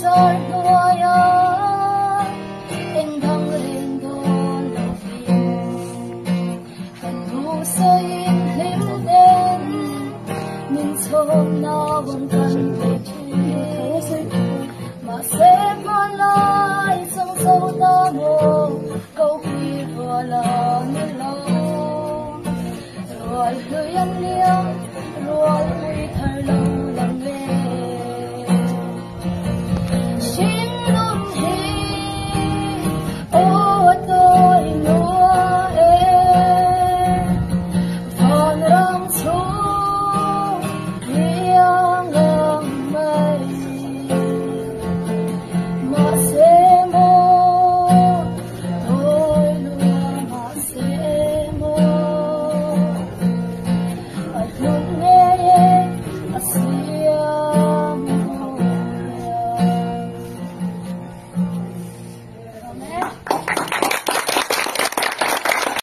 sar doya eng thang ren don lo fi kan bu sa in lim den min chom na wang kan pe thi ma se ma lai sang sau ta mo câu pi hoa la